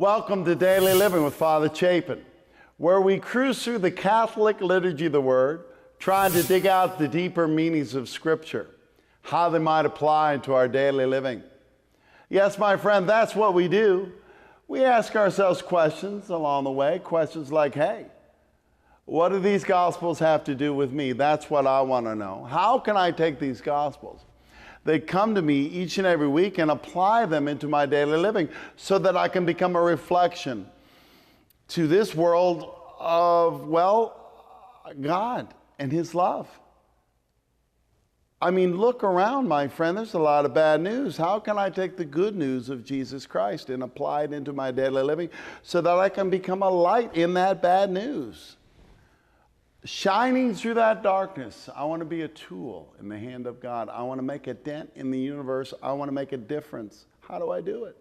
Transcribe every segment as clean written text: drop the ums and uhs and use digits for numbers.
Welcome to Daily Living with Father Chapin, where we cruise through the Catholic liturgy of the Word, trying to dig out the deeper meanings of Scripture, how they might apply to our daily living. Yes, my friend, that's what we do. We ask ourselves questions along the way, questions like, hey, what do these Gospels have to do with me? That's what I want to know. How can I take these Gospels? They come to me each and every week and apply them into my daily living so that I can become a reflection to this world of, God and His love. I mean, look around, my friend. There's a lot of bad news. How can I take the good news of Jesus Christ and apply it into my daily living so that I can become a light in that bad news? Shining through that darkness, I want to be a tool in the hand of God. I want to make a dent in the universe. I want to make a difference. How do I do it?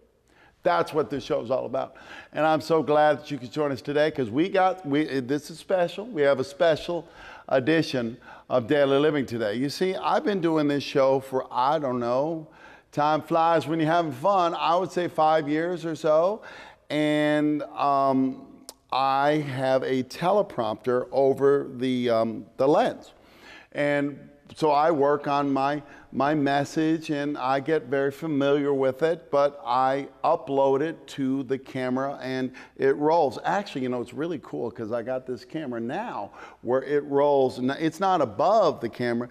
That's what this show is all about. And I'm so glad that you could join us today because this is special. We have a special edition of Daily Living today. You see, I've been doing this show for, I don't know, time flies when you're having fun. I would say 5 years or so. And I have a teleprompter over the lens. And so I work on my message and I get very familiar with it, but I upload it to the camera and it rolls. Actually, you know, it's really cool because I got this camera now where it rolls. It's not above the camera.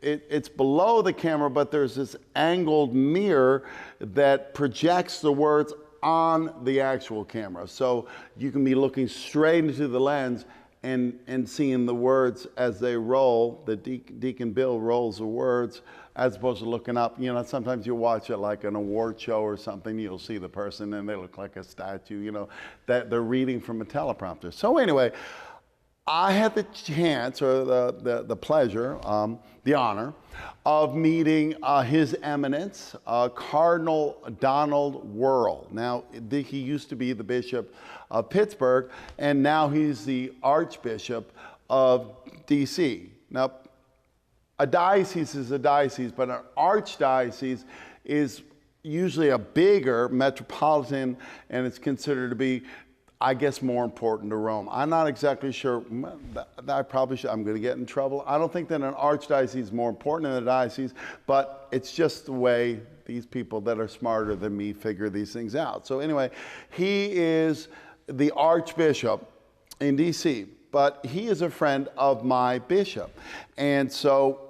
It's below the camera, but there's this angled mirror that projects the words on the actual camera. So you can be looking straight into the lens and seeing the words as they roll. The Deacon Bill rolls the words as opposed to looking up. You know, sometimes you watch it like an award show or something, you'll see the person and they look like a statue, you know, that they're reading from a teleprompter. So anyway, I had the chance or the pleasure, the honor of meeting His Eminence, Cardinal Donald Wuerl. Now, he used to be the Bishop of Pittsburgh, and now he's the Archbishop of D.C. Now, a diocese is a diocese, but an archdiocese is usually a bigger metropolitan, and it's considered to be, I guess, more important to Rome. I'm not exactly sure. I probably should. I'm going to get in trouble. I don't think that an archdiocese is more important than a diocese, but it's just the way these people that are smarter than me figure these things out. So anyway, he is the Archbishop in D.C., but he is a friend of my bishop. And so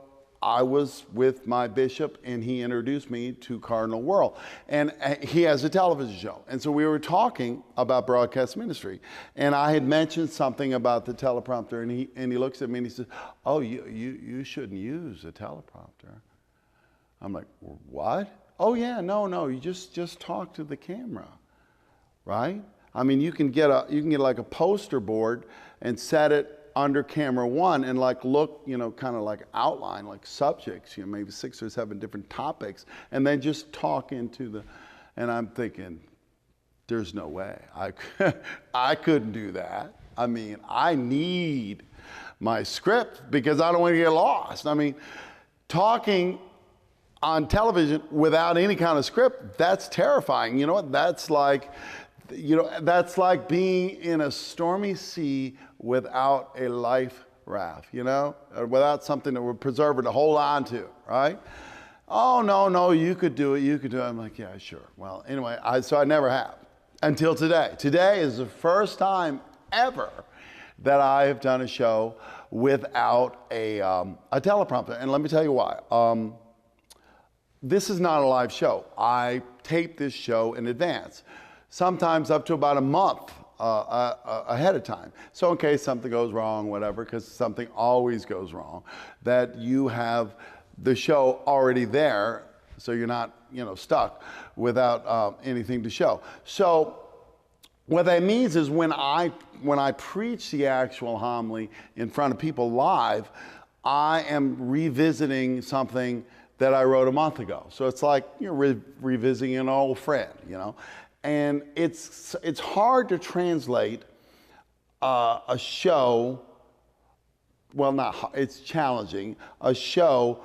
I was with my bishop and he introduced me to Cardinal Wuerl, and he has a television show. And so we were talking about broadcast ministry, and I had mentioned something about the teleprompter, and he looks at me and he says, oh, you shouldn't use a teleprompter. I'm like, what? Oh yeah, no, you just talk to the camera, right? I mean, you can get like a poster board and set it under camera one and like look, you know, kind of like outline like subjects, you know, maybe 6 or 7 different topics, and then just talk into the, and I'm thinking, there's no way. I couldn't do that. I mean, I need my script because I don't want to get lost. I mean, talking on television without any kind of script, that's terrifying. You know what? That's like being in a stormy sea without a life raft, you know, or without something that would preserve it to hold on to, right? Oh, no, you could do it. I'm like, yeah, sure. Well, anyway, so I never have until today. Today is the first time ever that I have done a show without a teleprompter. And let me tell you why. This is not a live show. I tape this show in advance, sometimes up to about a month ahead of time. So in case something goes wrong, whatever, because something always goes wrong, that you have the show already there, so you're not, you know, stuck without anything to show. So what that means is when I preach the actual homily in front of people live, I am revisiting something that I wrote a month ago. So it's like you're revisiting an old friend, you know. And it's hard to translate a show, well, it's challenging, a show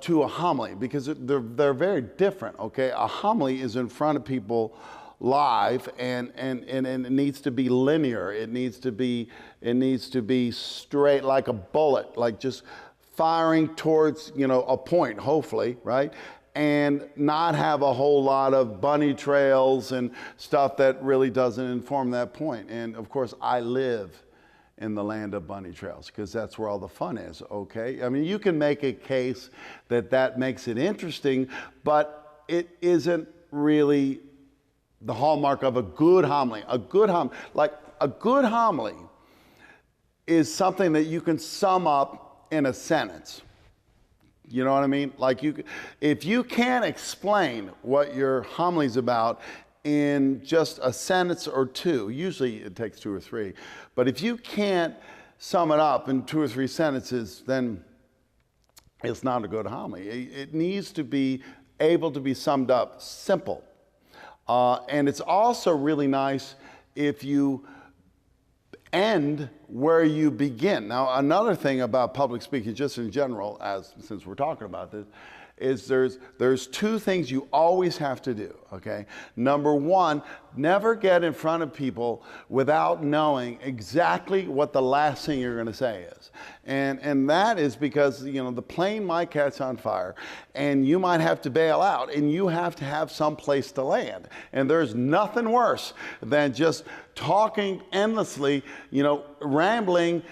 to a homily because they're very different, okay? A homily is in front of people live, and it needs to be linear. It needs to be straight, like a bullet, like just firing towards, a point, hopefully, right? And not have a whole lot of bunny trails and stuff that really doesn't inform that point. And of course, I live in the land of bunny trails because that's where all the fun is, okay? I mean, you can make a case that makes it interesting, but it isn't really the hallmark of a good homily. A good homily is something that you can sum up in a sentence. You know what I mean? If you can't explain what your homily's about in just a sentence or two, usually it takes 2 or 3, but if you can't sum it up in 2 or 3 sentences, then it's not a good homily. It needs to be able to be summed up simple. And it's also really nice if you end where you begin. Now, another thing about public speaking, just in general, since we're talking about this, is there's 2 things you always have to do, okay? Number 1, never get in front of people without knowing exactly what the last thing you're going to say is. And that is because, the plane might catch on fire and you might have to bail out and you have to have some place to land. And there's nothing worse than just talking endlessly, rambling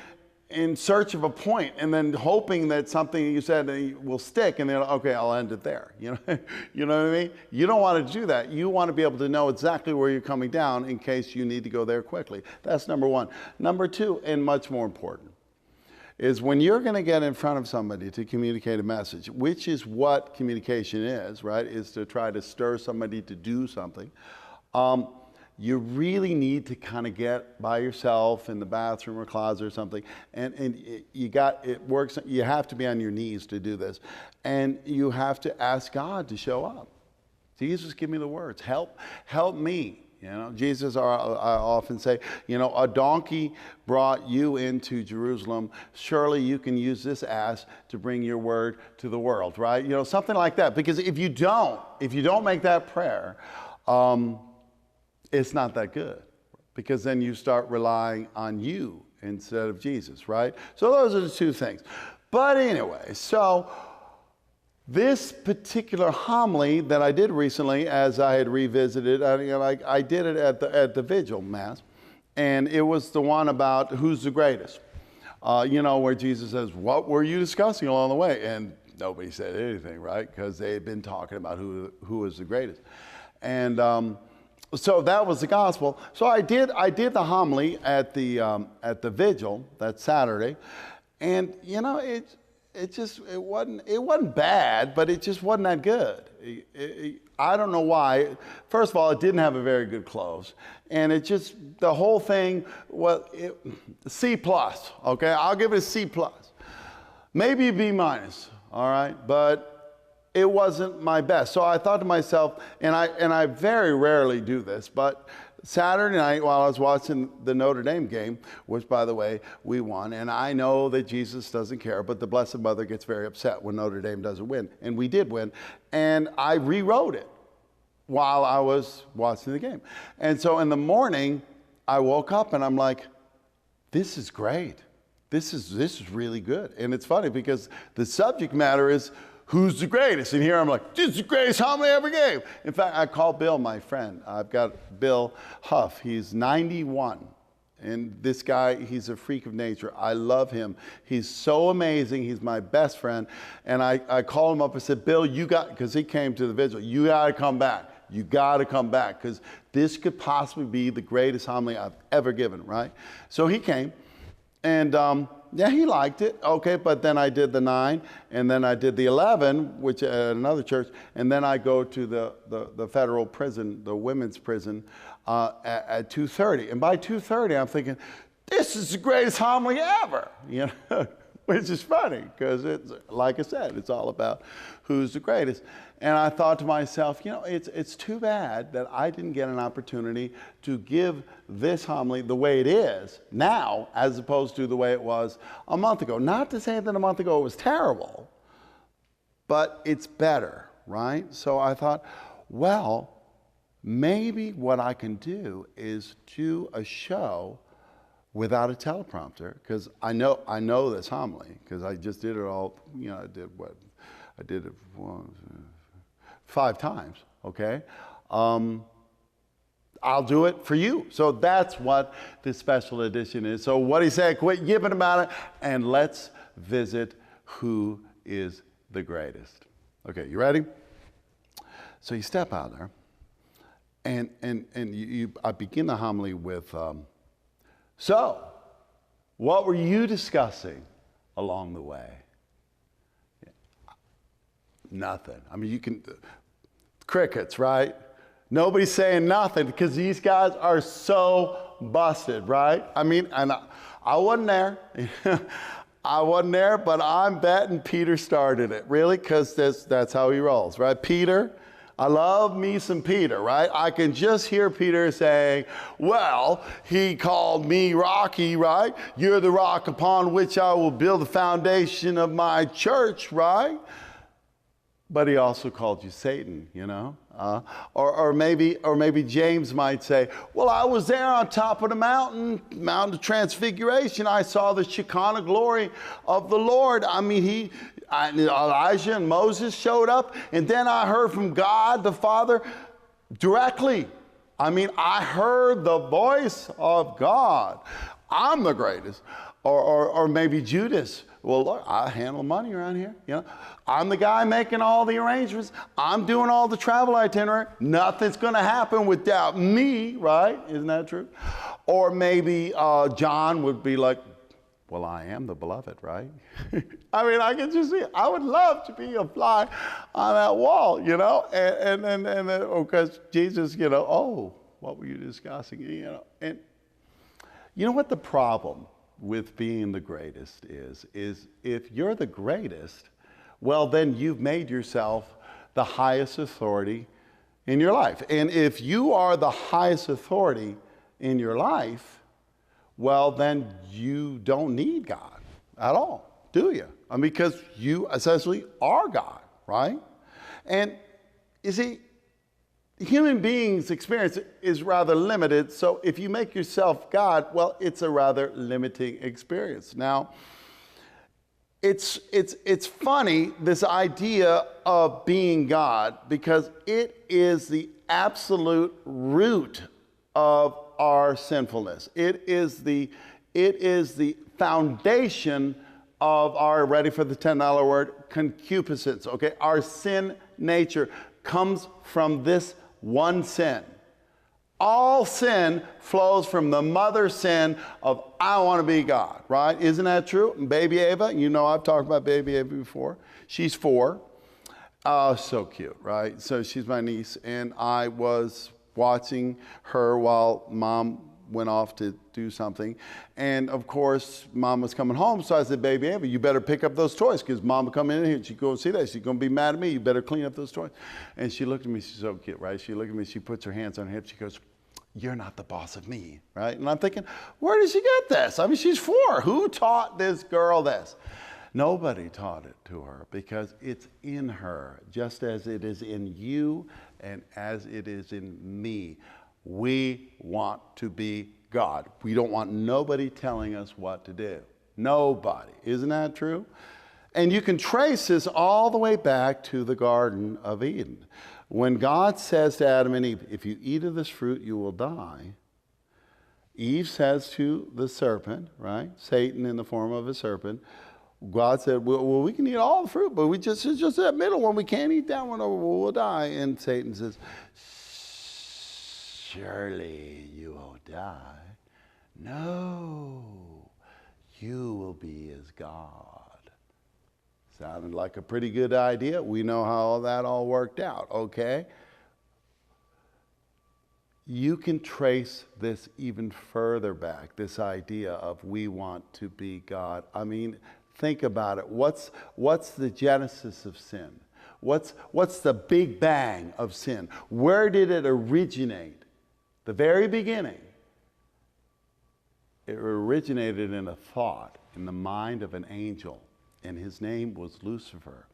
in search of a point and then hoping that something you said will stick and then, okay, I'll end it there. You know what I mean? You don't want to do that. You want to be able to know exactly where you're coming down in case you need to go there quickly. That's number 1. Number 2, and much more important, is when you're going to get in front of somebody to communicate a message, which is what communication is, right? Is to try to stir somebody to do something. You really need to kind of get by yourself in the bathroom or closet or something, and it works. You have to be on your knees to do this, and you have to ask God to show up. Jesus, give me the words. Help me. Jesus, I often say, a donkey brought you into Jerusalem. Surely you can use this ass to bring your word to the world, right? Something like that. Because if you don't make that prayer, it's not that good, because then you start relying on you instead of Jesus, right? So those are the 2 things. But anyway, so this particular homily that I did recently, as I had revisited, I did it at the Vigil Mass, and it was the one about who's the greatest. Where Jesus says, what were you discussing along the way? And nobody said anything, right? Because they had been talking about who was the greatest. And so that was the gospel. So I did the homily at the Vigil that Saturday, and it wasn't bad, but it just wasn't that good. I don't know why. First of all, it didn't have a very good close, and the whole thing was C+. Okay, I'll give it a C+, maybe a B-. All right, but it wasn't my best. So I thought to myself, and I very rarely do this, but Saturday night while I was watching the Notre Dame game, which by the way, we won, and I know that Jesus doesn't care, but the Blessed Mother gets very upset when Notre Dame doesn't win, and we did win, and I rewrote it while I was watching the game. And so in the morning, I woke up and I'm like, this is great. This is really good. And it's funny because the subject matter is, who's the greatest? And here I'm like, this is the greatest homily I ever gave. In fact, I called Bill, my friend. I've got Bill Huff. He's 91. And this guy, he's a freak of nature. I love him. He's so amazing. He's my best friend. And I called him up and said, Bill, because he came to the Vigil, you got to come back. You got to come back because this could possibly be the greatest homily I've ever given, right? So he came. And yeah, he liked it. Okay, but then I did the 9, and then I did the 11, which at another church, and then I go to the federal prison, the women's prison, at 2:30. And by 2:30, I'm thinking, this is the greatest homily ever, which is funny because it's, like I said, it's all about who's the greatest. And I thought to myself, it's too bad that I didn't get an opportunity to give this homily the way it is now as opposed to the way it was a month ago. Not to say that a month ago it was terrible, but it's better, right? So I thought, well, maybe what I can do is do a show without a teleprompter, because I know this homily, because I just did it all, I did it 5 times, okay? I'll do it for you. So that's what this special edition is. So what he said, quit yipping about it, and let's visit who is the greatest. Okay, you ready? So you step out there, and I begin the homily with, so what were you discussing along the way? Nothing. I mean, you can, crickets, right? Nobody's saying nothing because these guys are so busted, right? I mean, and I wasn't there. I wasn't there, but I'm betting Peter started it, really, because that's how he rolls, right? Peter, I love me some Peter, right? I can just hear Peter saying, well, he called me Rocky, right? You're the rock upon which I will build the foundation of my church, right? But he also called you Satan, or maybe James might say, well, I was there on top of the mountain of transfiguration. I saw the Shekinah glory of the Lord. I mean, Elijah and Moses showed up, and then I heard from God the Father directly. I mean, I heard the voice of God. I'm the greatest. Or maybe Judas. Well, look, I handle money around here. I'm the guy making all the arrangements. I'm doing all the travel itinerary. Nothing's going to happen without me, right? Isn't that true? Or maybe John would be like, well, I am the beloved, right? I mean, I can just see, I would love to be a fly on that wall, and because Jesus, oh, what were you discussing? And you know what the problem with being the greatest is if you're the greatest, well, then you've made yourself the highest authority in your life. And if you are the highest authority in your life, well, then you don't need God at all, do you? I mean, because you essentially are God, right? And you see, human beings' experience is rather limited, so if you make yourself God, well, it's a rather limiting experience. Now, it's funny, this idea of being God, because it is the absolute root of our sinfulness. It is the foundation of our, ready for the $10 word, concupiscence, okay? Our sin nature comes from this one sin. All sin flows from the mother sin of, I want to be God, right? Isn't that true? And baby Ava, I've talked about baby Ava before. She's 4. Oh, so cute, right? So she's my niece, and I was watching her while Mom went off to do something. And of course, Mom was coming home, so I said, baby Ava, you better pick up those toys, because Mom will come in here and she'll go see that. She's going to be mad at me. You better clean up those toys. And she looked at me. She's so cute, right? She looked at me. She puts her hands on her hips. She goes, you're not the boss of me, right? And I'm thinking, where did she get this? I mean, she's 4. Who taught this girl this? Nobody taught it to her, because it's in her, just as it is in you and as it is in me. We want to be God. We don't want nobody telling us what to do. Nobody. Isn't that true? And you can trace this all the way back to the Garden of Eden. When God says to Adam and Eve, if you eat of this fruit, you will die. Eve says to the serpent, right? Satan in the form of a serpent. God said, well, we can eat all the fruit, but it's just that middle one. We can't eat that one, or we'll die. And Satan says, surely you will die. No, you will be as God. Sounded like a pretty good idea. We know how that all worked out, okay? You can trace this even further back, this idea of we want to be God. I mean, think about it. What's the genesis of sin? What's the big bang of sin? Where did it originate? The very beginning. It originated in a thought in the mind of an angel, and his name was Lucifer.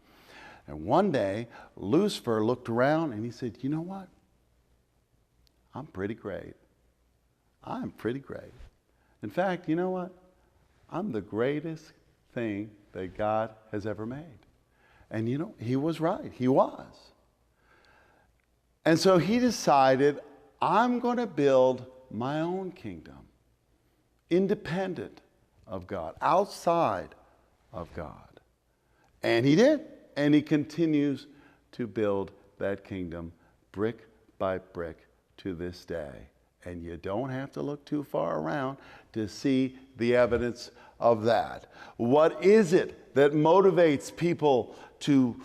And one day, Lucifer looked around and he said, you know what? I'm pretty great. I'm pretty great. In fact, you know what? I'm the greatest thing that God has ever made. And you know, he was right. He was. And so he decided, I'm going to build my own kingdom, independent of God, outside of God. And he did. And he continues to build that kingdom brick by brick to this day. And you don't have to look too far around to see the evidence of that. What is it that motivates people to,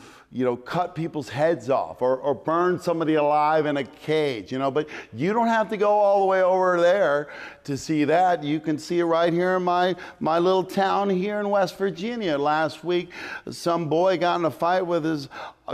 cut people's heads off or burn somebody alive in a cage, but you don't have to go all the way over there to see that. You can see it right here in my little town here in West Virginia. Last week, some boy got in a fight with his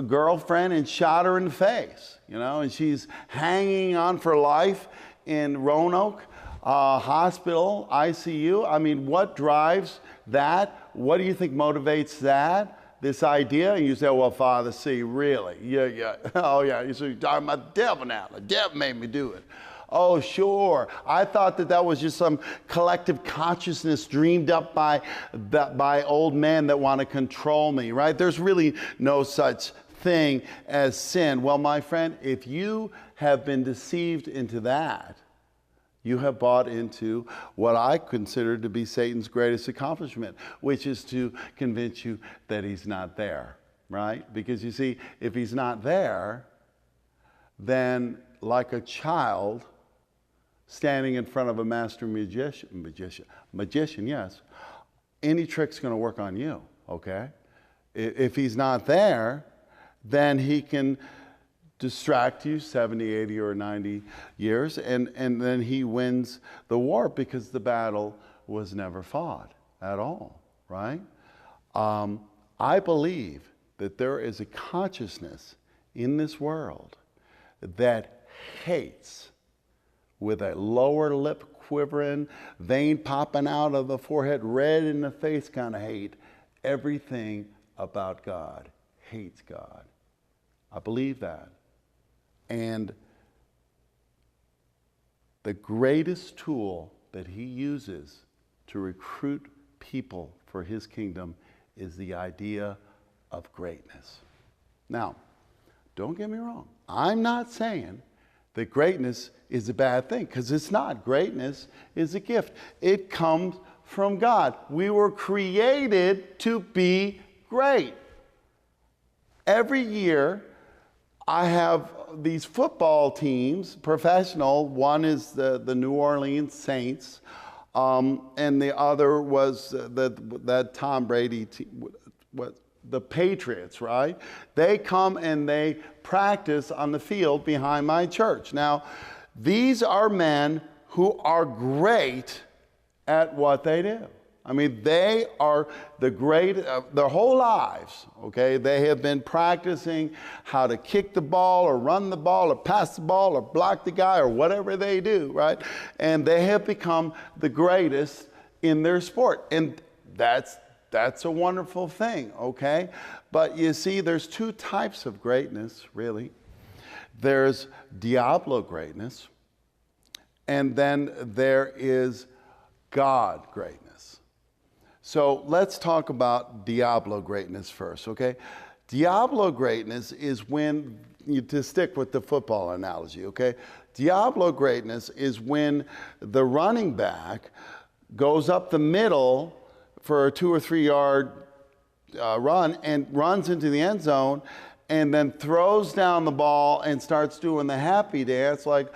girlfriend and shot her in the face, and she's hanging on for life in Roanoke Hospital, ICU. I mean, what drives that? What do you think motivates that? This idea? And you say, well, Father, see, really? Yeah. Oh, yeah. You're talking about the devil now. The devil made me do it. Oh, sure. I thought that was just some collective consciousness dreamed up by old men that want to control me, right? There's really no such thing as sin. Well, my friend, if you have been deceived into that, you have bought into what I consider to be Satan's greatest accomplishment, which is to convince you that he's not there, right? Because you see, if he's not there, then like a child standing in front of a master magician, yes, any trick's going to work on you, okay? If he's not there, then he can distract you 70, 80, or 90 years, and then he wins the war because the battle was never fought at all, right? I believe that there is a consciousness in this world that hates, with a lower lip quivering, vein popping out of the forehead, red in the face kind of hate, everything about God, hates God. I believe that. And the greatest tool that he uses to recruit people for his kingdom is the idea of greatness. Now, don't get me wrong. I'm not saying that greatness is a bad thing, because it's not. Greatness is a gift. It comes from God. We were created to be great. Every year, I have these football teams, professional. One is the New Orleans Saints, and the other was that Tom Brady team, the Patriots, right? They come and they practice on the field behind my church. Now, these are men who are great at what they do. I mean, they are the great, their whole lives, okay? They have been practicing how to kick the ball or run the ball or pass the ball or block the guy or whatever they do, right? And they have become the greatest in their sport. And that's a wonderful thing, okay? But you see, there's two types of greatness, really. There's Diablo greatness, and then there is God greatness. So let's talk about Diablo greatness first, okay? Diablo greatness is when, to stick with the football analogy, okay? Diablo greatness is when the running back goes up the middle for a 2 or 3 yard run and runs into the end zone and then throws down the ball and starts doing the happy dance, like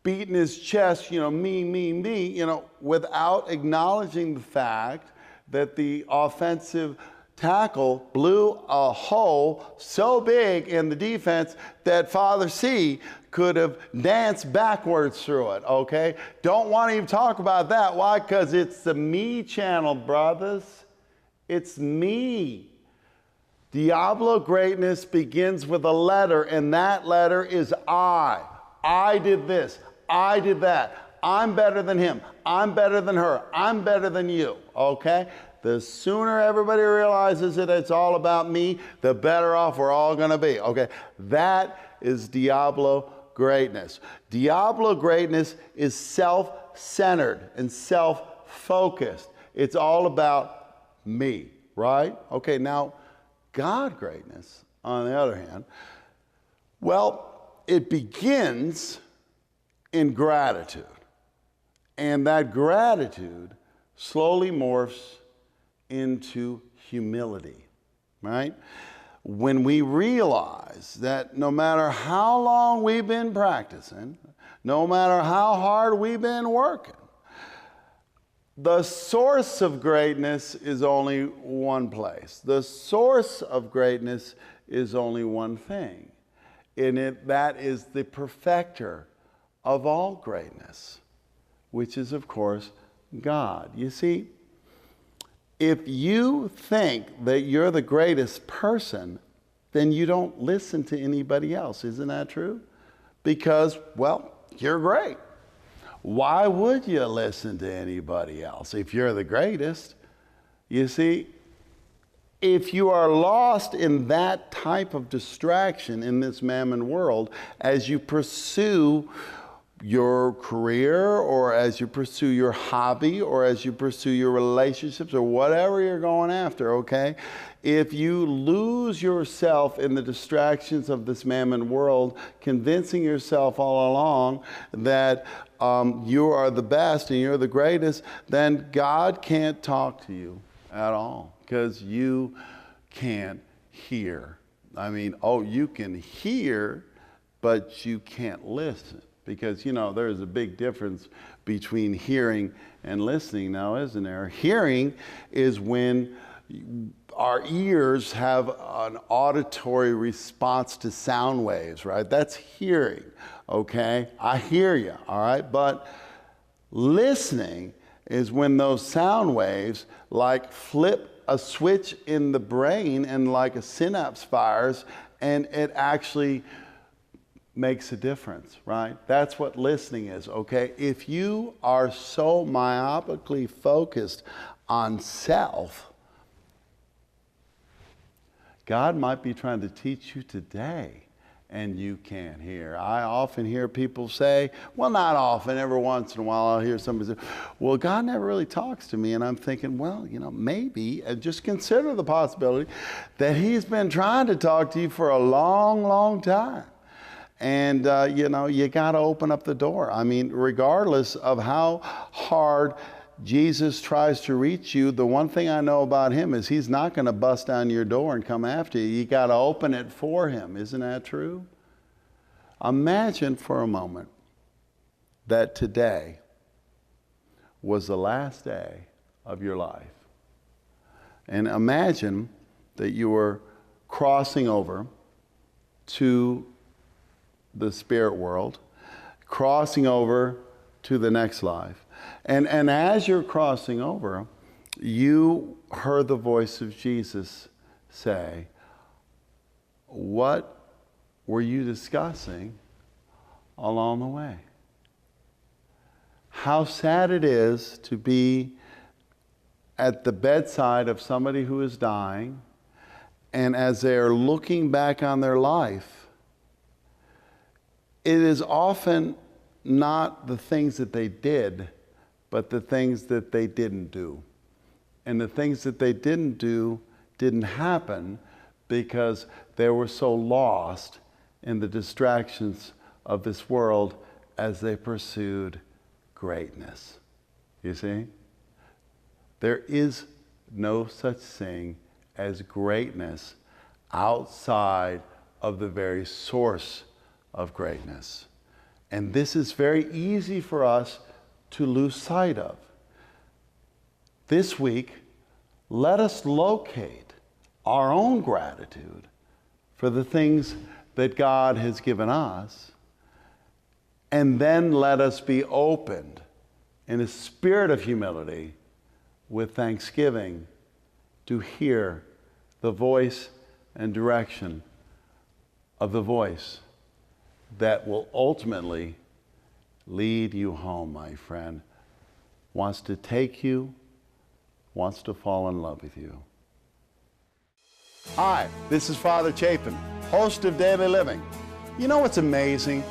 beating his chest, me, without acknowledging the fact that the offensive tackle blew a hole so big in the defense that Father C could have danced backwards through it, okay? Don't want to even talk about that. Why? Because it's the me channel, brothers. It's me. Diablo greatness begins with a letter, and that letter is I. I did this. I did that. I'm better than him. I'm better than her. I'm better than you, okay? The sooner everybody realizes that it's all about me, the better off we're all going to be, okay? That is Diablo greatness. Diablo greatness is self-centered and self-focused. It's all about me, right? Okay, now God greatness, on the other hand, well, it begins in gratitude. And that gratitude slowly morphs into humility, right? When we realize that no matter how long we've been practicing, no matter how hard we've been working, the source of greatness is only one place. The source of greatness is only one thing. That is the perfecter of all greatness, which is, of course, God. You see, if you think that you're the greatest person, then you don't listen to anybody else. Isn't that true? Because, well, you're great. Why would you listen to anybody else if you're the greatest? You see, if you are lost in that type of distraction in this mammon world, as you pursue your career, or as you pursue your hobby, or as you pursue your relationships, or whatever you're going after, okay? If you lose yourself in the distractions of this mammon world, convincing yourself all along that you are the best and you're the greatest, then God can't talk to you at all, because you can't hear. I mean, oh, you can hear, but you can't listen. Because, you know, there's a big difference between hearing and listening now, isn't there? Hearing is when our ears have an auditory response to sound waves, right? That's hearing, okay? I hear you, all right? But listening is when those sound waves like flip a switch in the brain and like a synapse fires, and it actually makes a difference, right? That's what listening is, okay? If you are so myopically focused on self, God might be trying to teach you today and you can't hear. I often hear people say, well, not often, every once in a while I'll hear somebody say, well, God never really talks to me. And I'm thinking, well, you know, maybe, and just consider the possibility that He's been trying to talk to you for a long, long time. And, you know, you got to open up the door. I mean, regardless of how hard Jesus tries to reach you, the one thing I know about Him is He's not going to bust down your door and come after you. You got to open it for Him. Isn't that true? Imagine for a moment that today was the last day of your life. And imagine that you were crossing over to the spirit world, crossing over to the next life. And as you're crossing over, you heard the voice of Jesus say, what were you discussing along the way? How sad it is to be at the bedside of somebody who is dying, and as they're looking back on their life, it is often not the things that they did, but the things that they didn't do. And the things that they didn't do didn't happen because they were so lost in the distractions of this world as they pursued greatness. You see? There is no such thing as greatness outside of the very source of greatness. And this is very easy for us to lose sight of. This week, let us locate our own gratitude for the things that God has given us, and then let us be opened in a spirit of humility with thanksgiving to hear the voice and direction of the voice that will ultimately lead you home, my friend. Wants to take you, wants to fall in love with you. Hi, this is Father Chapin, host of Daily Living. You know what's amazing?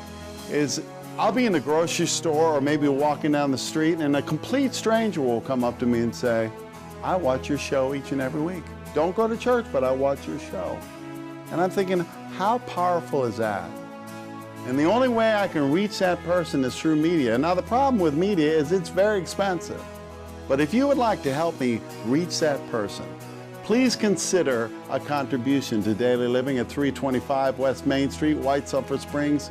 is I'll be in the grocery store or maybe walking down the street and a complete stranger will come up to me and say, I watch your show each and every week. Don't go to church, but I watch your show. And I'm thinking, how powerful is that? And the only way I can reach that person is through media. Now the problem with media is it's very expensive. But if you would like to help me reach that person, please consider a contribution to Daily Living at 325 West Main Street, White Sulphur Springs,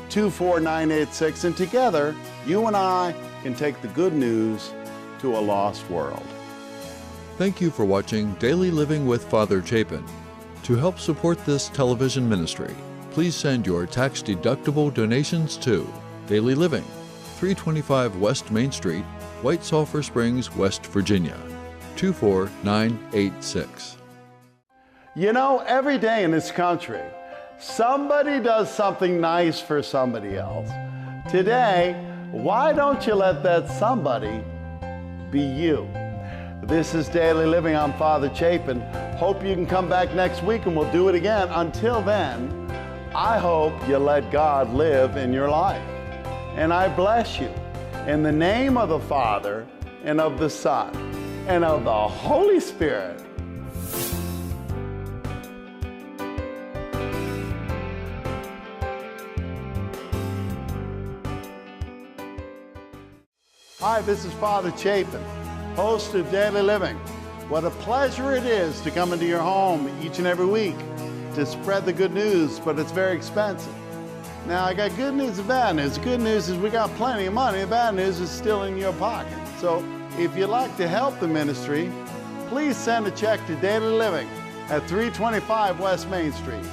24986. And together, you and I can take the good news to a lost world. Thank you for watching Daily Living with Father Chapin. To help support this television ministry, please send your tax-deductible donations to Daily Living, 325 West Main Street, White Sulphur Springs, West Virginia, 24986. You know, every day in this country, somebody does something nice for somebody else. Today, why don't you let that somebody be you? This is Daily Living. I'm Father Chapin. Hope you can come back next week and we'll do it again. Until then, I hope you let God live in your life. And I bless you in the name of the Father and of the Son and of the Holy Spirit. Hi, this is Father Chapin, host of Daily Living. What a pleasure it is to come into your home each and every week to spread the good news, but it's very expensive. Now, I got good news and bad news. The good news is we got plenty of money. The bad news is still in your pocket. So if you'd like to help the ministry, please send a check to Daily Living at 325 West Main Street,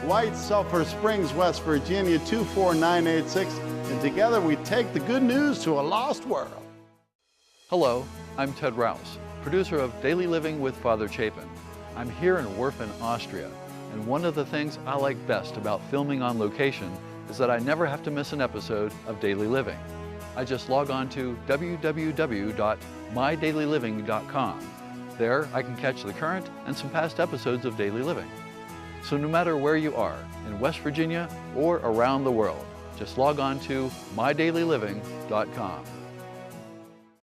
White Sulphur Springs, West Virginia, 24986. And together we take the good news to a lost world. Hello, I'm Ted Rouse, producer of Daily Living with Father Chapin. I'm here in Werfen, Austria, and one of the things I like best about filming on location is that I never have to miss an episode of Daily Living. I just log on to www.mydailyliving.com. There I can catch the current and some past episodes of Daily Living. So no matter where you are, in West Virginia or around the world, just log on to mydailyliving.com.